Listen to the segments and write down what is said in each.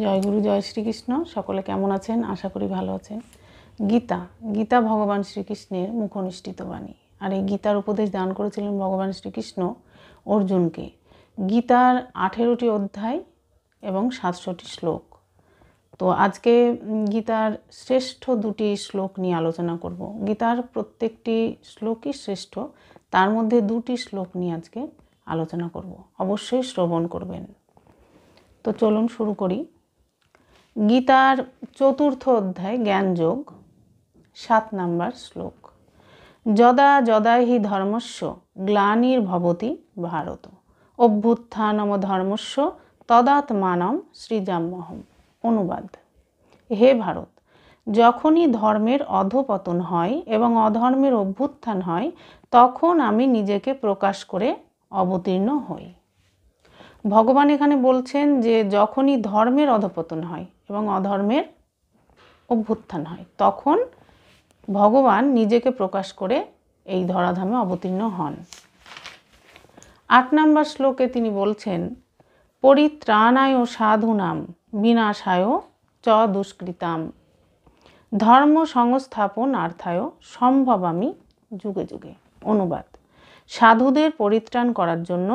জয় গুরু, জয় শ্রীকৃষ্ণ। সকলে কেমন আছেন? আশা করি ভালো আছেন। গীতা ভগবান শ্রীকৃষ্ণের মুখনিষ্ঠিত বাণী। আর এই গীতার উপদেশ দান করেছিলেন ভগবান শ্রীকৃষ্ণ অর্জুনকে। গীতার 18টি অধ্যায় এবং 700টি শ্লোক। তো আজকে গীতার শ্রেষ্ঠ দুটি শ্লোক নিয়ে আলোচনা করব। গীতার প্রত্যেকটি শ্লোকই শ্রেষ্ঠ, তার মধ্যে দুটি শ্লোক নিয়ে আজকে আলোচনা করব। অবশ্যই শ্রবণ করবেন। তো চলুন শুরু করি। গীতার 4র্থ অধ্যায় জ্ঞানযোগ, 7 নম্বর শ্লোক। যদা যদা হি ধর্মস্য গ্লানির্ভবতি ভারত অভ্যুত্থানম ধর্মস্য তদাত্মানম সৃজাম্যহম। অনুবাদ: হে ভারত, যখনই ধর্মের অধঃপতন হয় এবং অধর্মের অভ্যুত্থান হয়, তখন আমি নিজেকে প্রকাশ করে অবতীর্ণ হই। ভগবান এখানে বলছেন যে যখনই ধর্মের অধঃপতন হয় এবং অধর্মের অভ্যুত্থান হয়, তখন ভগবান নিজেকে প্রকাশ করে এই ধরাধামে অবতীর্ণ হন। 8 নম্বর শ্লোকে তিনি বলছেন, পরিত্রাণায় সাধুনাম বিনাশায় চ দুষ্কৃতাম ধর্ম সংস্থাপনার্থায় সম্ভবামি যুগে যুগে। অনুবাদ: সাধুদের পরিত্রাণ করার জন্য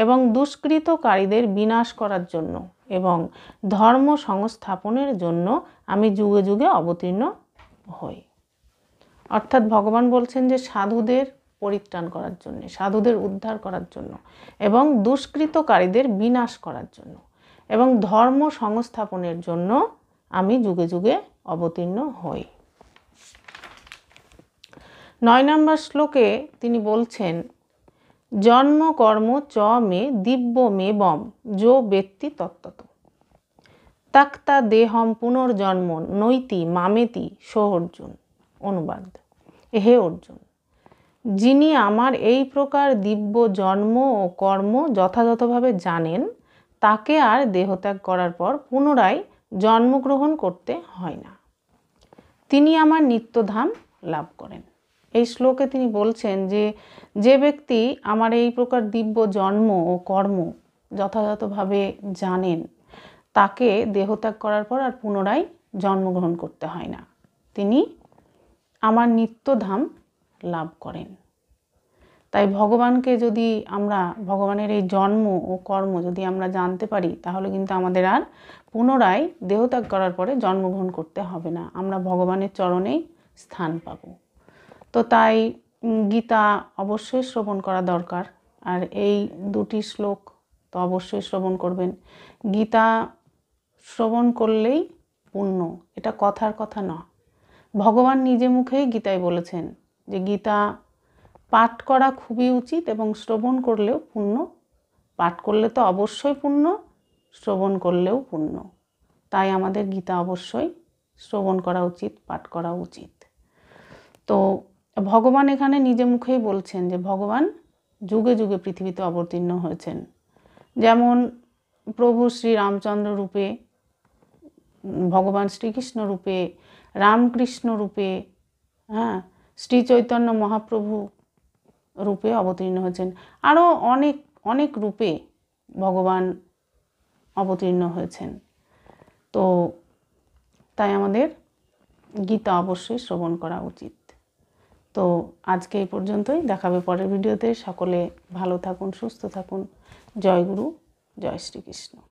এবং দুষ্কৃতকারীদের বিনাশ করার জন্য এবং ধর্ম সংস্থাপনের জন্য আমি যুগে যুগে অবতীর্ণ হই। অর্থাৎ ভগবান বলছেন যে সাধুদের পরিত্রাণ করার জন্য, সাধুদের উদ্ধার করার জন্য এবং দুষ্কৃতকারীদের বিনাশ করার জন্য এবং ধর্ম সংস্থাপনের জন্য আমি যুগে যুগে অবতীর্ণ হই। 9 নম্বর শ্লোকে তিনি বলছেন, জন্ম কর্ম চ মে দিব্য মে বম যো ব্যক্তি তত্ত্বত তাক্তা দেহম পুনর্জন্ম নৈতি মামেতি সো অর্জুন। অনুবাদ: হে অর্জুন, যিনি আমার এই প্রকার দিব্য জন্ম ও কর্ম যথাযথভাবে জানেন, তাকে আর দেহত্যাগ করার পর পুনরায় জন্মগ্রহণ করতে হয় না। তিনি আমার নিত্যধাম লাভ করেন। এই শ্লোকে তিনি বলছেন যে যে ব্যক্তি আমার এই প্রকার দিব্য জন্ম ও কর্ম যথাযথভাবে জানেন, তাকে দেহত্যাগ করার পর আর পুনরায় জন্মগ্রহণ করতে হয় না। তিনি আমার নিত্যধাম লাভ করেন। তাই ভগবানকে যদি আমরা, ভগবানের এই জন্ম ও কর্ম যদি আমরা জানতে পারি, তাহলে কিন্তু আমাদের আর পুনরায় দেহত্যাগ করার পরে জন্মগ্রহণ করতে হবে না। আমরা ভগবানের চরণেই স্থান পাব। তো তাই গীতা অবশ্যই শ্রবণ করা দরকার। আর এই দুটি শ্লোক তো অবশ্যই শ্রবণ করবেন। গীতা শ্রবণ করলেই পুণ্য, এটা কথার কথা নয়। ভগবান নিজে মুখেই গীতায় বলেছেন যে গীতা পাঠ করা খুবই উচিত এবং শ্রবণ করলেও পুণ্য। পাঠ করলে তো অবশ্যই পুণ্য, শ্রবণ করলেও পুণ্য। তাই আমাদের গীতা অবশ্যই শ্রবণ করা উচিত, পাঠ করা উচিত। তো ভগবান এখানে নিজে মুখেই বলছেন যে ভগবান যুগে যুগে পৃথিবীতে অবতীর্ণ হয়েছেন। যেমন প্রভু শ্রী রামচন্দ্র রূপে, ভগবান শ্রীকৃষ্ণ রূপে, রামকৃষ্ণ রূপে, শ্রী চৈতন্য মহাপ্রভু রূপে অবতীর্ণ হয়েছেন। আরও অনেক অনেক রূপে ভগবান অবতীর্ণ হয়েছেন। তো তাই আমাদের গীতা অবশ্যই শ্রবণ করা উচিত। তো আজকে এই পর্যন্তই, দেখাবে পরের ভিডিওতে। সকলে ভালো থাকুন, সুস্থ থাকুন। জয় গুরু, জয় শ্রীকৃষ্ণ।